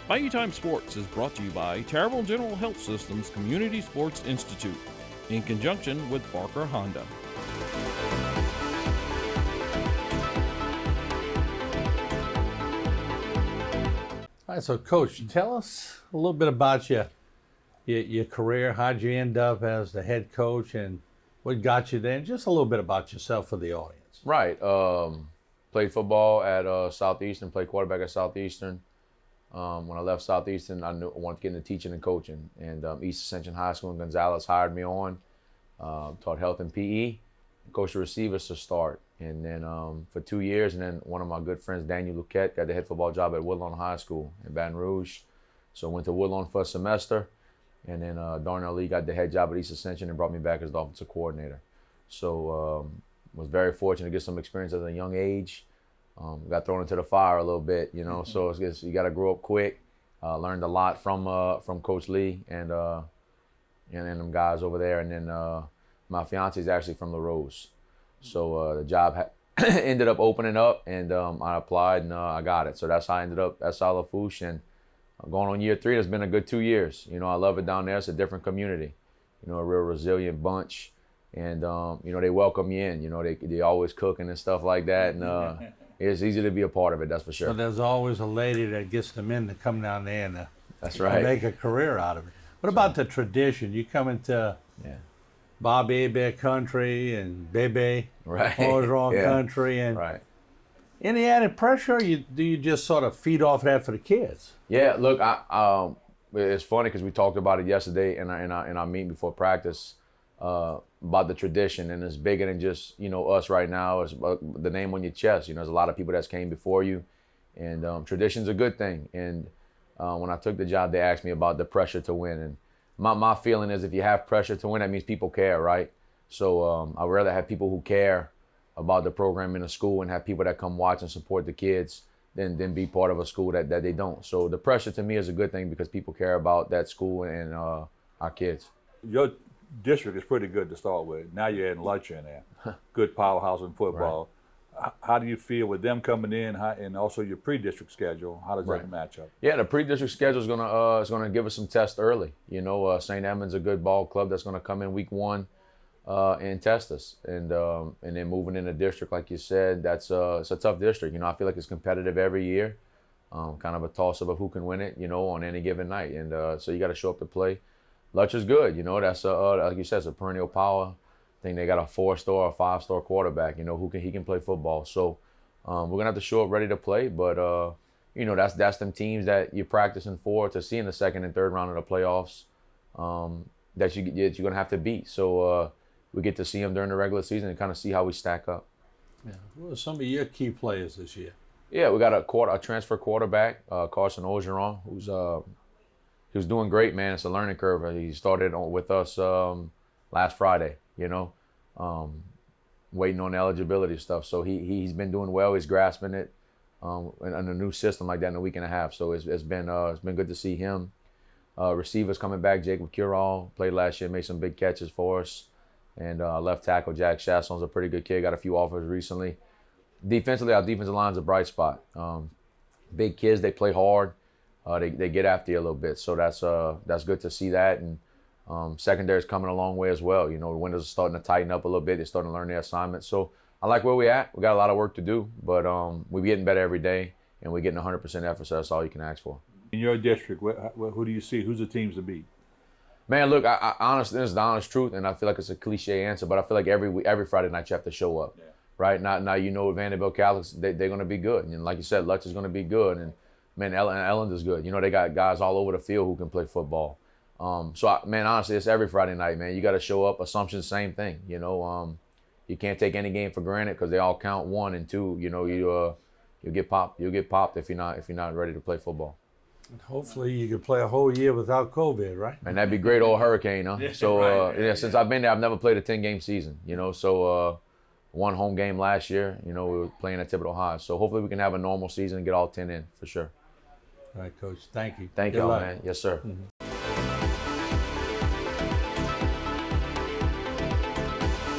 Value Time Sports is brought to you by Terrible General Health System's Community Sports Institute in conjunction with Barker Honda. All right, so Coach, tell us a little bit about your career. How'd you end up as the head coach, and what got you there? And just a little bit about yourself for the audience. Right. Played football at Southeastern. Played quarterback at Southeastern. When I left Southeastern, I knew I wanted to get into teaching and coaching. And East Ascension High School in Gonzales hired me on. Taught health and PE. Coached the receivers to start. And then for 2 years, and then one of my good friends, Daniel Luquette, got the head football job at Woodlawn High School in Baton Rouge. So I went to Woodlawn for a semester. And then Darnell Lee got the head job at East Ascension and brought me back as the offensive coordinator. So was very fortunate to get some experience at a young age. Got thrown into the fire a little bit, you know. So it's, you got to grow up quick. Learned a lot from Coach Lee and them guys over there. And then my fiance is actually from Lafourche. So the job ended up opening up, and I applied and I got it. So that's how I ended up at Lafourche, and going on year 3. It's been a good 2 years. You know, I love it down there. It's a different community. You know, a real resilient bunch, and you know, they welcome you in. You know, they always cooking and stuff like that, and it's easy to be a part of it. That's for sure. So there's always a lady that gets the men to come down there and that's right. make a career out of it. What about the tradition? You come into Bobby Bear country and Bebe Orgeron country, and any added pressure? Do you just sort of feed off that for the kids? Yeah, look, it's funny because we talked about it yesterday in our meeting before practice about the tradition, and it's bigger than just, you know, us right now. It's the name on your chest. You know, there's a lot of people that's came before you, and tradition's a good thing. And when I took the job, they asked me about the pressure to win, and my feeling is if you have pressure to win, that means people care, right? So I'd rather have people who care about the program in the school and have people that come watch and support the kids than be part of a school that they don't. So the pressure to me is a good thing because people care about that school and our kids. Your district is pretty good to start with. Now you're adding Lafourche in there. Good powerhouse in football. Right. How do you feel with them coming in, and also your pre-district schedule? How does that match up? Yeah, the pre-district schedule is gonna give us some tests early. You know, St. Edmunds is a good ball club that's gonna come in week 1 and test us, and then moving into district, like you said, it's a tough district. You know, I feel like it's competitive every year, kind of a toss-up of who can win it, you know, on any given night, and so you got to show up to play. Lafourche is good, you know. That's like you said, it's a perennial power. I think they got a 4-star or 5-star quarterback, you know, he can play football. So we're gonna have to show up ready to play, but you know, that's them teams that you're practicing for to see in the second and third round of the playoffs that you're gonna have to beat. So we get to see them during the regular season and kind of see how we stack up. Yeah. What are some of your key players this year? Yeah, we got a transfer quarterback, Carson Orgeron, who's doing great, man. It's a learning curve. He started with us last Friday, you know, waiting on the eligibility stuff. So he's been doing well. He's grasping it in a new system like that in a week and a half. So it's been good to see him. Receivers coming back. Jacob Curall played last year, made some big catches for us. And left tackle Jack Chasson's a pretty good kid. Got a few offers recently. Defensively, our defensive line's a bright spot. Big kids, they play hard. They get after you a little bit. So that's good to see that. And secondary's coming a long way as well. You know, the windows are starting to tighten up a little bit. They're starting to learn their assignments. So I like where we're at. We got a lot of work to do, but we're getting better every day, and we're getting 100% effort. So that's all you can ask for. In your district, who do you see? Who's the teams to beat? Man, look, I honestly, this is the honest truth, and I feel like it's a cliche answer, but I feel like every Friday night you have to show up, right? Now you know Vanderbilt Catholics, they're going to be good, and like you said, Lutz is going to be good, and man, Elland is good. You know, they got guys all over the field who can play football. Man, honestly, it's every Friday night, man. You got to show up. Assumption, same thing. You know, you can't take any game for granted because they all count 1 and 2. You know, you'll get popped. You'll get popped if you're not ready to play football. And hopefully you can play a whole year without COVID, right? And that'd be great, old hurricane, huh? So since I've been there, I've never played a 10-game season. You know, so one home game last year. You know, we were playing at Thibodeau High. So hopefully we can have a normal season and get all 10 in for sure. All right, Coach. Thank you. Thank y'all, man. Yes, sir. Mm-hmm.